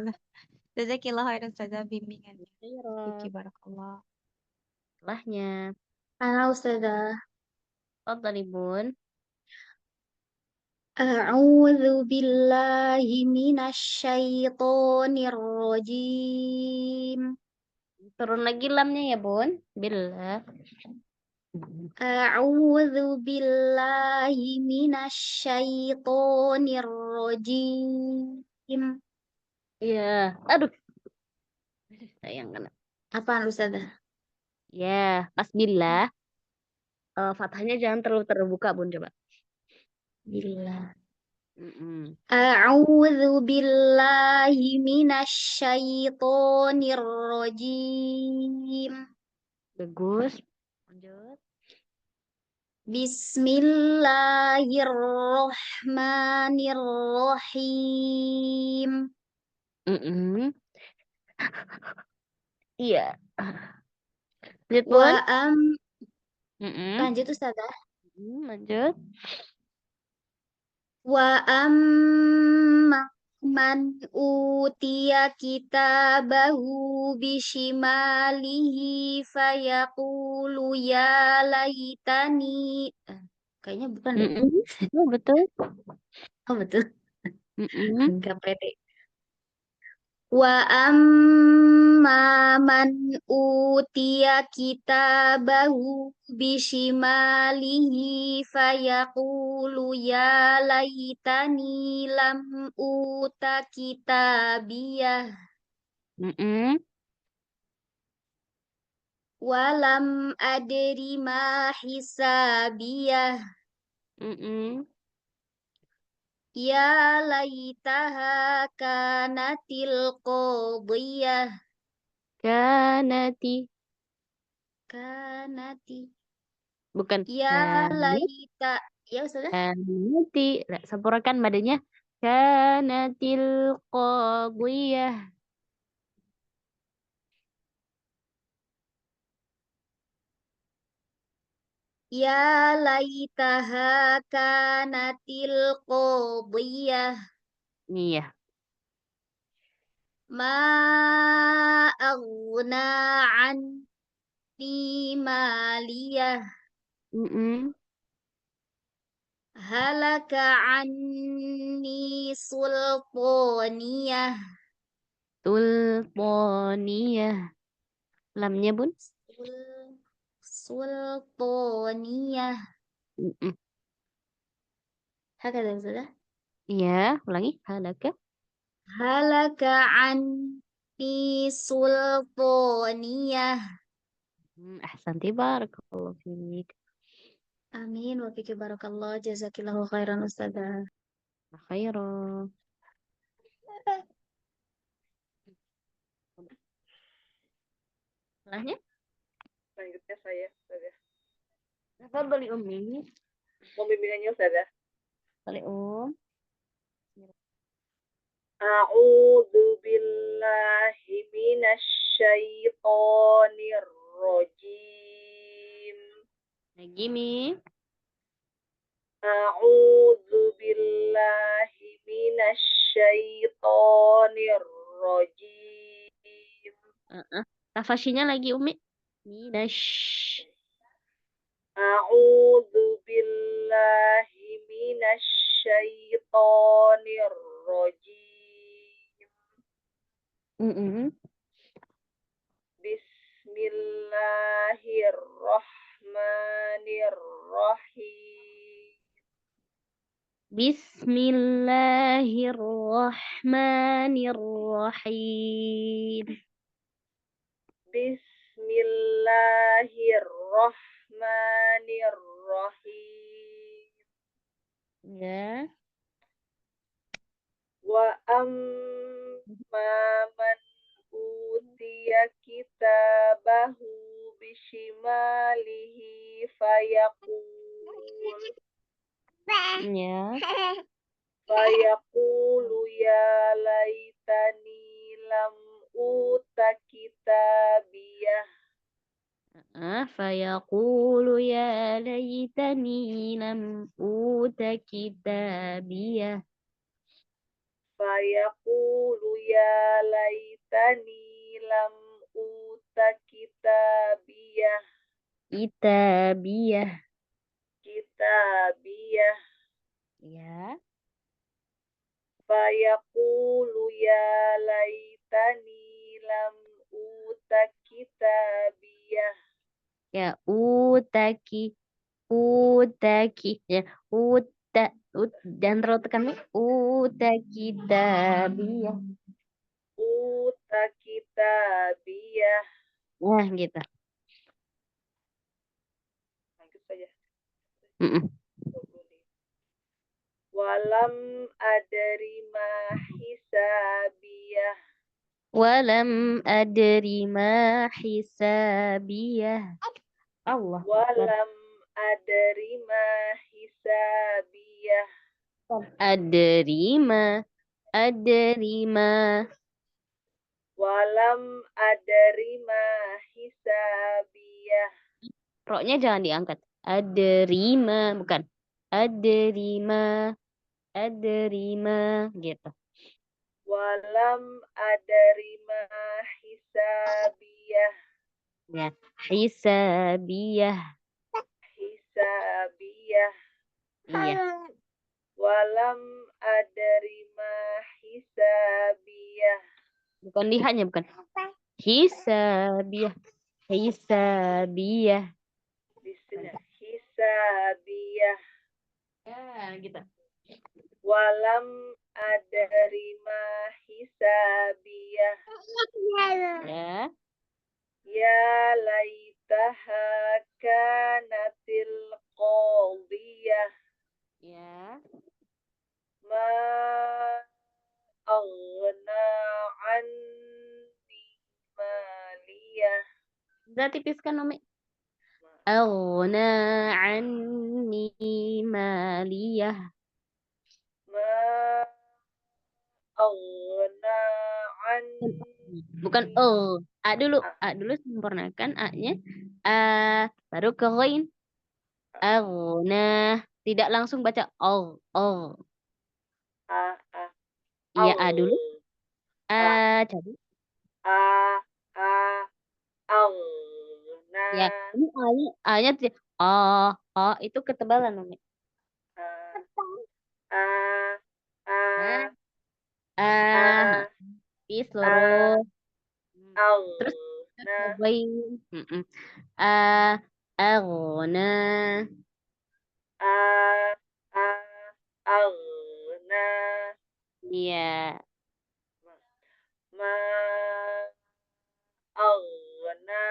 Jazakillah khairan saja bimbingannya. Oke, barakallah. Setelahnya. Ustazah. Tafadhali Bun. A'udzu billahi minasyaitonir rajim. Turun lagi lamnya ya, Bun. Billah. A'udzu billahi minasyaitonir rajim. Iya. Aduh. Sayang kena. Apaan Ustazah? Ya, pas billah. Fathahnya jangan terlalu terbuka, Bun, coba. Billah. Mm-mm. A'udzu billahi minasyaitonir rajim. Bagus. Lanjut. Bismillahirrahmanirrahim. Mm-mm. Iya. Lanjut, Wa Bun. am Mm-mm. Lanjut Ustazah. Lanjut. Wa amma man utiya kitabahu bishimalihi fayaqulu ya laitani. Kayaknya bukan deh. Mm-mm. Oh, betul. Oh betul. Mm-mm. Enggak pede. Wa amma man utiya kitabahu bishimalihi fayaqulu ya laitani lam uta kitabiyah Mm-mm. walam adri ma hisabiyah Mm-mm. ya laitaha kanatil qadiyah Kanati. kanati Bukan. ya laita ya Ustazah. Kanati. Nah, sempurnakan madanya. Kanatil qadiyah. Ya laitaha kanatil qadiyah Iya. ma aghna anni maliyah Mm-mm. halaka anni sultaniyah Tulponiyah. Lamnya, Bun. sultaniyah Mm-mm. hakada sudah Iya, ulangi. Halaka. halaka anni sultaniyah. Ahsanti, barakallahu fiik. Amin wa fiki barakallah jazakillahu khairan ustazah. Khairan. Salahnya? Selanjutnya saya, Ustazah. Apa beli Umi? Pembimbingannya, Ustazah. Beli A'udzu billahi minasyaitonir rajim. Lagi, Mi. A'udzu billahi minasyaitonir rajim. Tafasyinya lagi, Umi. Minash. A'udzu billahi minasyaitonir rajim. Bismillahirrahmanirrahim. Bismillahirrahmanirrahim. Bismillahirrahmanirrahim. Ya. Wa amma man utiya kitabahu bishimalihi fayaqul Ya. ya laitani lam uta kitabiyah Fayaqulu ya laytani lam uta kitabiyah. Fayaqulu ya laitani lam uta kitabiyah Kitabiyah. Ya. Fayaqulu ya laitani lam uta kitabiyah Ya, utaki. Ya, dan terlalu tekan, Mi. Kitabiyah. uta kitabiyah. Nah, gitu. Lanjut saja. Mm-mm. Walam adri ma hisabiyah. Walam adri ma hisabiyah. Allah Akbar. Walam adri ma hisabiyah. Adri ma. Walam adri ma hisabiyah. Roknya jangan diangkat. Adrima, bukan. Adrima gitu. Walam adri ma hisabiyah. Ya, hisabiyah. Hisabiyah. Iya. Walam adri ma hisabiyah. Bukan lihatnya, bukan. Hisabiyah. Hisabiyah. Di sini hisabiyah. Ya, gitu. Walam adri ma hisabiyah. Ya. Ya laitaha kanatil qadiyah. Ya. Ma aghna anni maliyah. Udah tipiskan, Umi. Aghna anni maliyah. Ma aghna anni. Bukan A dulu. A dulu sempurnakan A-nya. A baru ke ghain. Aghna. Tidak langsung baca oh. Iya, A dulu. A jadi. Aghna. Ya, ini A-nya itu ketebalan, Umi. Nah, habis lurus. Terus ghain. Aghna. Aghna. Iya. Ma aghna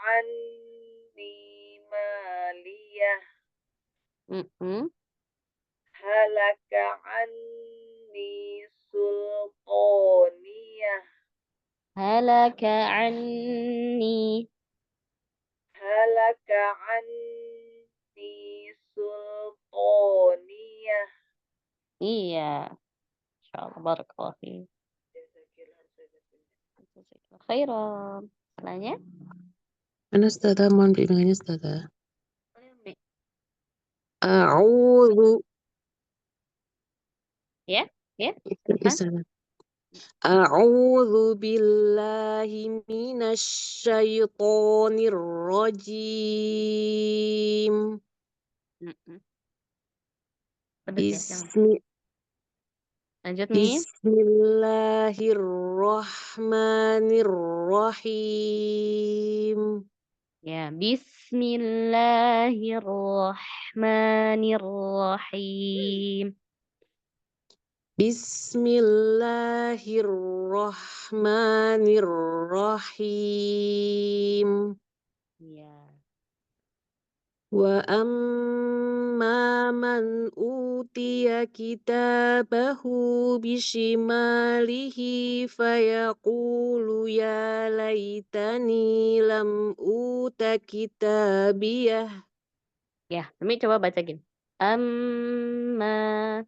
anni maliyah. Halaka anni sultaniyah. Halaka anni. Halaka anni sultaniyah. Iya. Insyaallah barakallahu fiik. Khairan. Salahnya? Mana Ustazah? Mohon bimbingannya Ustazah. A'udzu. Ya. Ustazah. A'udzu billahi minasy syaithanir rajim. Pedes ya, jangan. Lanjut, Mi. Bismillahirrahmanirrahim. Ya, bismillahirrahmanirrahim. Bismillahirrahmanirrahim. Ya. Wa amma man utiya kitabahu bishimalihi fayaqulu ya laitani lam uta kitabiyah. Ya, Umi coba baca gini. Amma.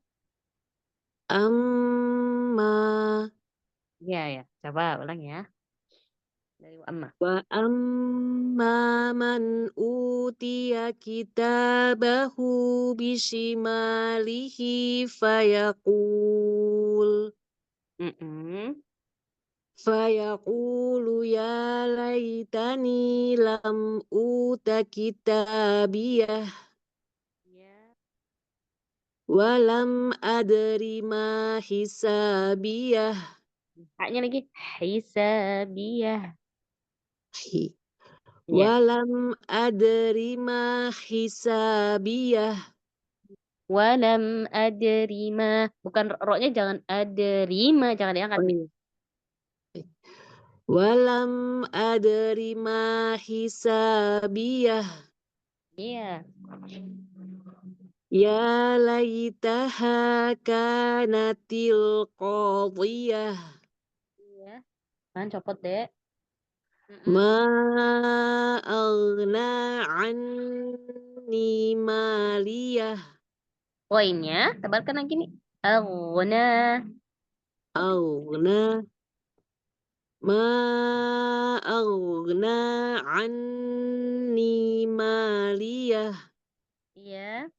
Ya. Coba ulang ya. Dari amma. Wa amma man utiya kitabahu bishimalihi fayaqul. Fayaqulu ya laitani lam uta kitabiyah. Walam adri ma hisabiyah. Haknya lagi. Hisabiyah. Walam adri ma hisabiyah. Walam adrima. Bukan roknya jangan adrima. Jangan diangkat. Walam adri ma hisabiyah. Iya. Ya laitaha kanatil qadiyah. Iya. Kan copot, Dek. Ma aghna anni maliyah. Poinnya, tebalkan lagi nih. Aghna. Aghna. Ma aghna anni maliyah. Iya.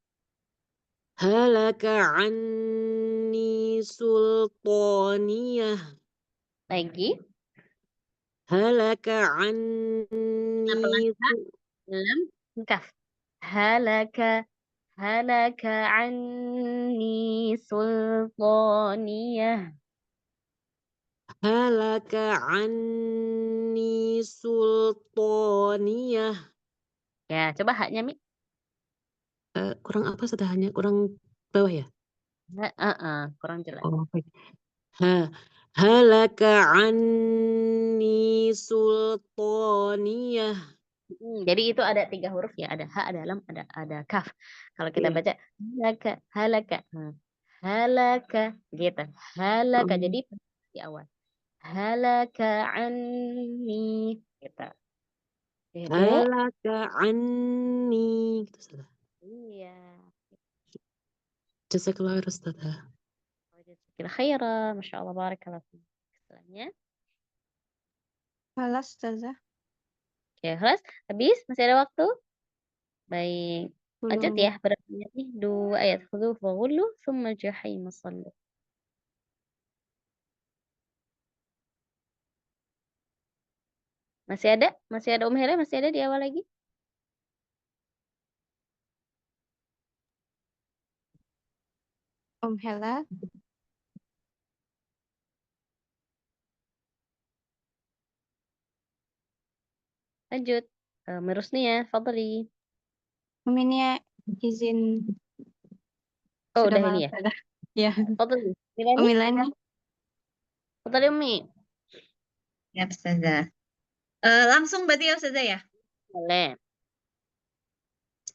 Halaka anni sultaniyah. Lagi. Halaka Apa lagi? anni Lam. Kaf. Halaka. Halaka anni sultaniyah. halaka anni sultaniyah. Ya, coba haknya, Mi. Kurang apa sedahnya? Kurang bawah ya? Kurang jelas. Oh, baik. Halaka anni sultaniyah. Jadi itu ada 3 huruf ya, ada ha, ada lam, ada kaf. Kalau kita Iya. baca halaka, halaka, halaka, gitu. Halaka, jadi di awal. Halaka anni, gitu. Dede, Halaka anni. Gitu salah. iya. Jazakallah khair Ustazah. Kira khairan, masya Allah, barakallah. Setelahnya, Halas, Ustazah. oke, kelas, habis, masih ada waktu. Baik, lanjut Belum. ya, berapa nih? 2 ayat. Khudhu faghullu, thumma jahim sallu. Masih ada? Masih ada Hera? Masih ada di awal lagi? Hela. Lanjut. Merusnia, fadli. Ini izin Oh, sudah udah malam, ini ya. Ustazah. Ya. Fadli. Milani? Umilani. Fadli Umi. Ya, Ustazah. Langsung berarti ya, Ustazah ya? Boleh.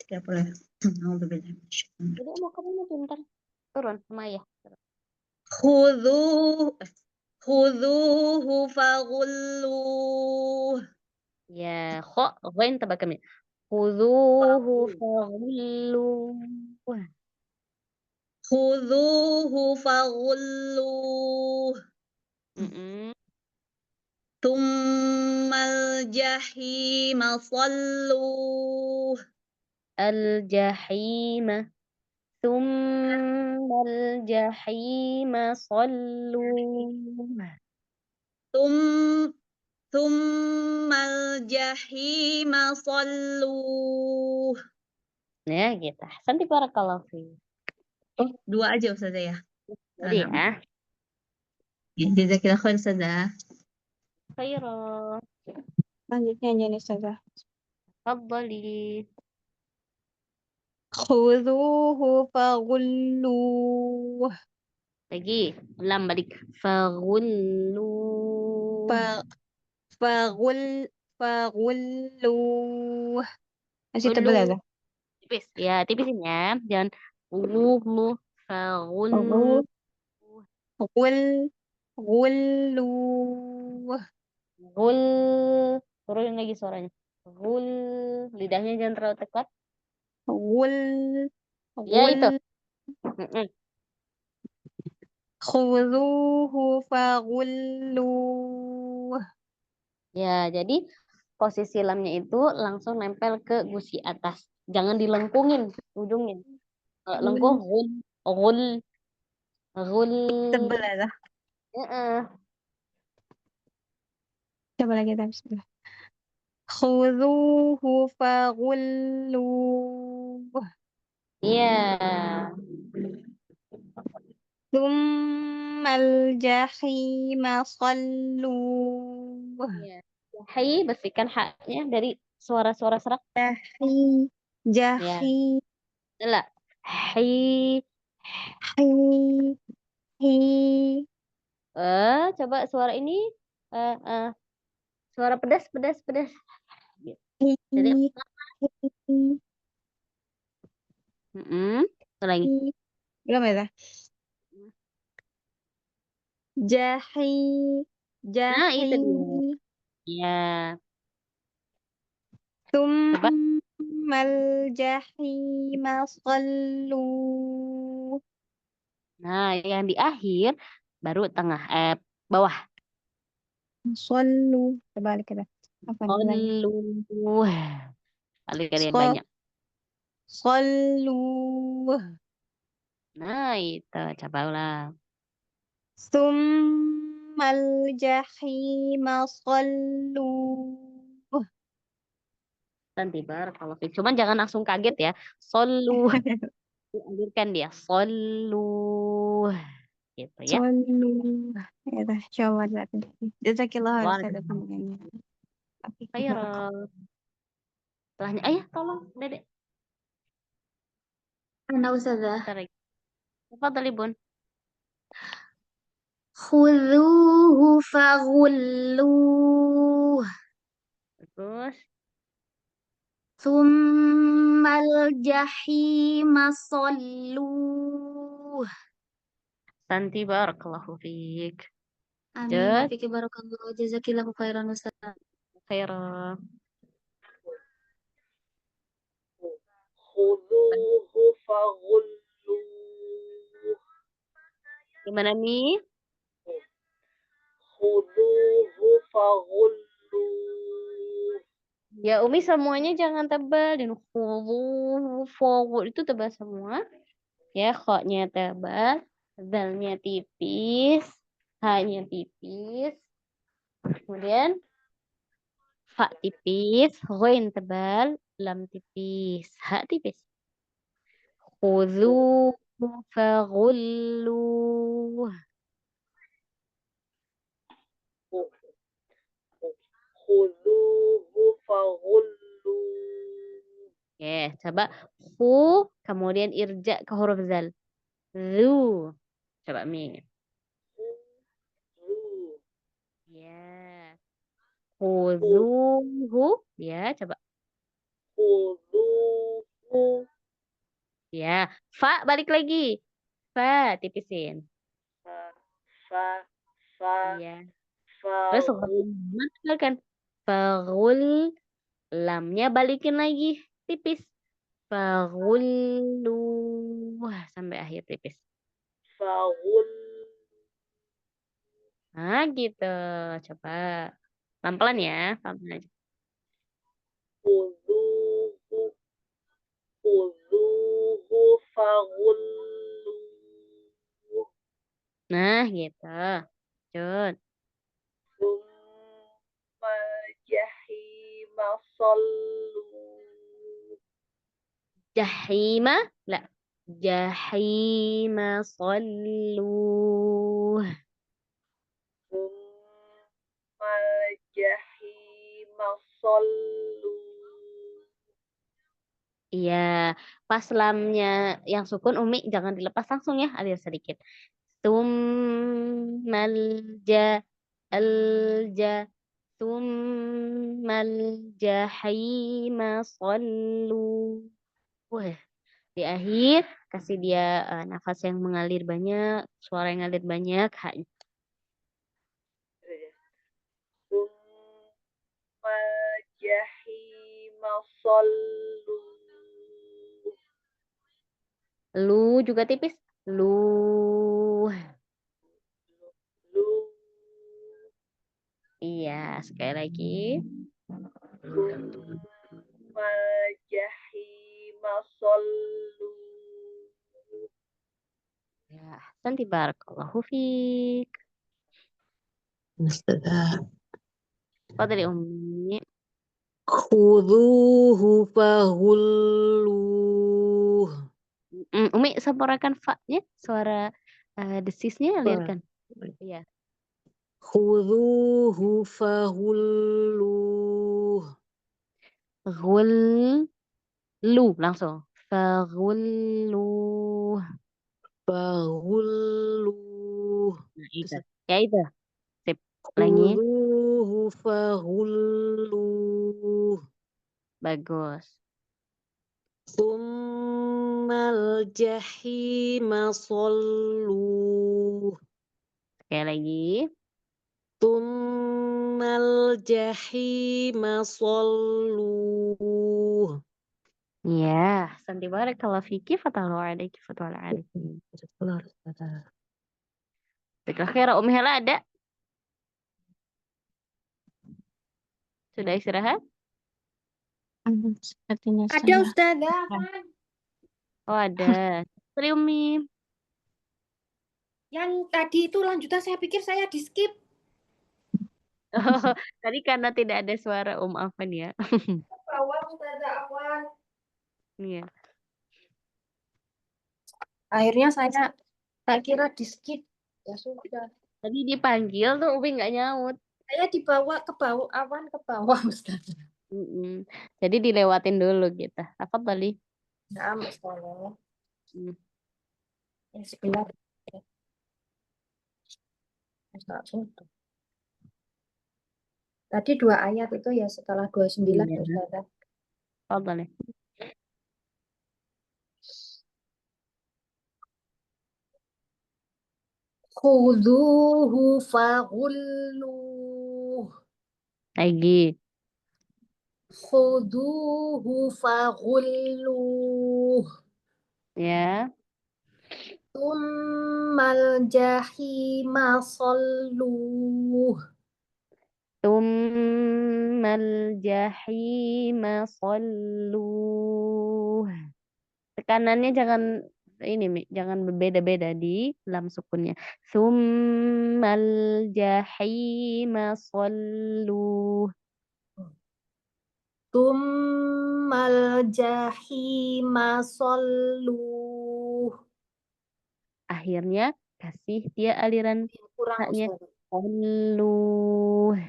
30. Alhamdulillah. Jadi mau kamu bentar. Turun sama ayah. Khudhuhu faghulluh. Ya, kok ghain tabakamnya. Khudhuhu faghulluh. Khudhuhu faghulluh. Thummal jahima salluh. Al-jahima. Thummal jahima sallu. Thummal jahima salluh. Ya, gitu. Santi barakallahu fi. Oh, 2 aja Ustazah ya? Jadi ya. Ya, jazakillah khair Ustazah. Khairan. Lanjutnya aja nih, Ustazah. Fadli. Khudhuhu faghulluh. Lagi. Lam balik. Faghullu. Fa- Faghulluh. Masih tebal Ulu. ya, Zah? Tipis. Ya, tipisin ya. Jangan. Lu. Faghullu. Ghul. Ghulluh. Gul. Turunin lagi suaranya. Gul. Lidahnya jangan terlalu tekat. Ghul. Ya, itu. Ghul. Khudhuhu faghulluh. Ya, jadi posisi lamnya itu langsung nempel ke gusi atas. Jangan dilengkungin ujungnya. Lengkuh, gul. Gul. Gul. Tebal ya, Zah? Coba lagi, Zah. Bismillah. Khudhuhu faghulluh. Iya. Tsummal jahima salluh. Iya. Hai, bersihkan haknya dari suara-suara serak. Jahi. Ya, Jahi. adalah hai. Hi. Hi. Coba suara ini eh eh, suara pedas, pedas, pedas. Jadi Hi. Hi. mm-mm. Lagi. Belum ya? Jahi. Nah, itu dia. Jahi. Ya. Coba. Tsummal jahima sallu. Nah, yang di akhir baru tengah bawah. Sallu. Terbalik kita. Apa nih lagi? Sallu. Kali kalian Sol- banyak. Sallu. Nah, itu coba ulang. Tsummal jahima sallu. Nanti kalau cuman jangan langsung kaget ya. Sallu. Dialirkan dia. Sallu. Gitu ya. Sallu. Ya dah, coba lihat. Jazakillah Wah, Ustazah pemberiannya. Oke. khairan. Setelahnya, ayah tolong, Dedek. Mana Ustazah? Bentar lagi. Tafadhali, Bun. Khudhuhu faghulluh. Terus, Tsummal jahima salluh. Santi barakallahu fiik. Amin. Jaz, Wafiki barakallah. Jazakillahu khairan Ustazah. khairan. Khuduhu faghulluh. Gimana nih? Khuduhu faghulluh. Ya, Umi semuanya jangan tebal. Dan forward itu tebal semua. Ya, kho-nya tebal. Zal-nya tipis. Ha-nya tipis. Kemudian, fa tipis. Ghain tebal. Lam tipis. Ha tipis. Khudhu faghulluh. Khuduhu faghulluh. Oke, coba khu, kemudian irja ke huruf zal. Zu. Coba Mi. Ya. Khudhuhu. Ya, coba. Khuduhu. Ya. Fa balik lagi. Fa tipisin. Fa. Iya. Terus kan. Faghul. Lamnya balikin lagi. Tipis. Faghullu. Wah, sampai akhir tipis. Faghul. Nah, gitu. Coba. Pelan-pelan ya. Pelan-pelan aja. Khuduhu. Khuduhu faghulluh. Nah, gitu. Lanjut. Tsumma jahima sallu. Jahima. La. Jahima sallu. Tsumma jahima sallu. Iya, pas lamnya yang sukun Umi jangan dilepas langsung ya, alir sedikit. Tsummal ja alja tsummal jahima sallu. Wah, di akhir kasih dia nafas yang mengalir banyak, suara yang ngalir banyak. Tsumma jahima sallu. Lu juga tipis. Lu. Lu. Iya, sekali lagi. Tsumma jahima sallu. Ya, santi barakallahu fiik. Ustazah. Fadli Umi. Khudhuhu faghulluh. Umi sampurakan fa-nya, suara desisnya Fa. alirkan. Iya. Khudhuhu faghulluh. Ghul lu langsung. Faghullu. Faghulluh. Nah, itu. Ya itu. Sip. Lagi. Khudhuhu faghulluh. Bagus. Tsummal jahima salluh. Sekali lagi. Tsummal jahima salluh. Ya, santi barakallahu fiki fatahu alaiki fatahu alaiki. Jazakallah Ustazah. Kira Umi Hela ada? Sudah istirahat? Sepertinya Ada Ustazah. Ustazah. Oh ada. Sorry Umi. Yang tadi itu lanjutan saya pikir saya di skip. Oh, tadi karena tidak ada suara Afan ya. Bawah Ustazah Afwan. Iya. Akhirnya saya kira di skip. Ya sudah. Tadi dipanggil tuh Umi nggak nyaut. Saya dibawa ke bawah awan ke bawah Ustazah. Jadi dilewatin dulu kita. Apa tadi? Ya, Ustazah. Hmm. Ya sebelah. Ustazah. Tadi 2 ayat itu ya setelah 29 Iya. Ustazah. Apa boleh? Khudhuhu faghulluh. Lagi. Khudhuhu faghulluh. Ya. Tsummal jahima salluh. Tsummal jahima salluh. Tekanannya jangan ini Mi, jangan berbeda-beda di lam sukunnya. Tsummal jahima salluh. Tsummal jahima salluh. Akhirnya kasih dia aliran Kurang haknya. Ustazah. Salluh.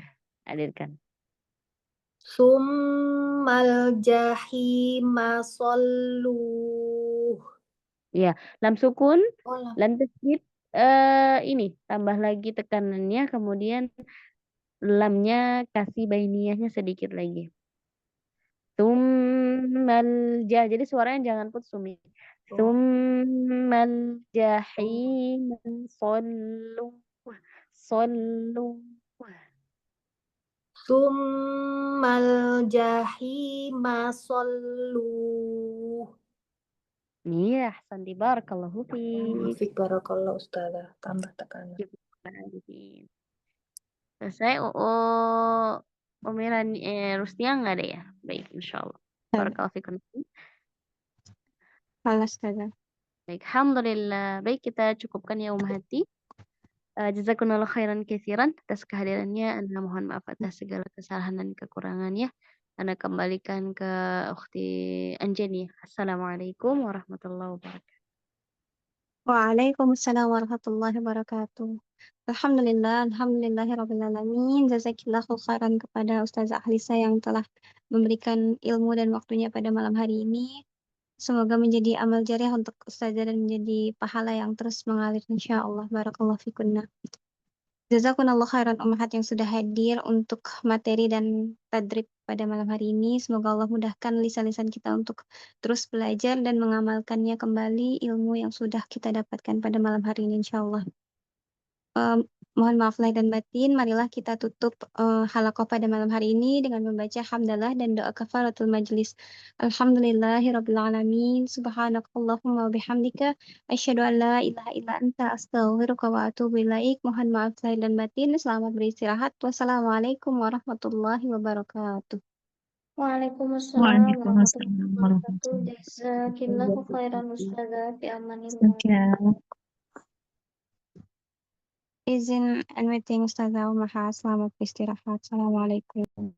Alirkan. Tsummal jahima salluh. Ya, lam sukun, Oh, lam. lam tasdid ini tambah lagi tekanannya, kemudian lamnya kasih bainiyahnya sedikit lagi. Tsummal jah. Jadi suaranya jangan putus Umi. Tsummal jahim sallu. Sallu. Tsummal jahima salluh. Iya, ahsanti barakallahu fiik. Fik barakallah Ustazah. Tambah tekanan. Selesai. Umi Rustia nggak ada ya? Baik, insya Allah. Barakallahu fikum. Halo Ustazah. Baik, alhamdulillah. Baik, kita cukupkan ya Hati. Jazakumullah khairan katsiran atas kehadirannya. Anda mohon maaf atas segala kesalahan dan kekurangannya. Anda kembalikan ke Ukhti Anjani. Assalamualaikum warahmatullahi wabarakatuh. Waalaikumsalam warahmatullahi wabarakatuh. Alhamdulillahirabbil alamin. Jazakillahu khairan kepada Ustazah Ahlisa yang telah memberikan ilmu dan waktunya pada malam hari ini. Semoga menjadi amal jariah untuk Ustazah dan menjadi pahala yang terus mengalir insyaallah. Barakallahu fikunna. Jazakumullah khairan ummahat yang sudah hadir untuk materi dan tadrib pada malam hari ini. Semoga Allah mudahkan lisan-lisan kita untuk terus belajar dan mengamalkannya kembali ilmu yang sudah kita dapatkan pada malam hari ini insyaallah. Mohon maaf lahir dan batin. Marilah kita tutup halaqah pada malam hari ini dengan membaca hamdalah dan doa kafaratul majlis. Alhamdulillahirabbil alamin. Subhanakallahumma wa bihamdika asyhadu an la ilaha illa anta astaghfiruka wa atubu ilaik. Mohon maaf lahir dan batin. Selamat beristirahat. Wassalamualaikum warahmatullahi wabarakatuh. Waalaikumsalam Waalaikumsalam warahmatullahi wabarakatuh. Jazakillahu khairan Ustazah. Fi amanillah. wabarakatuh. Izin and meeting Ustazah Umaha. Selamat beristirahat. Assalamualaikum.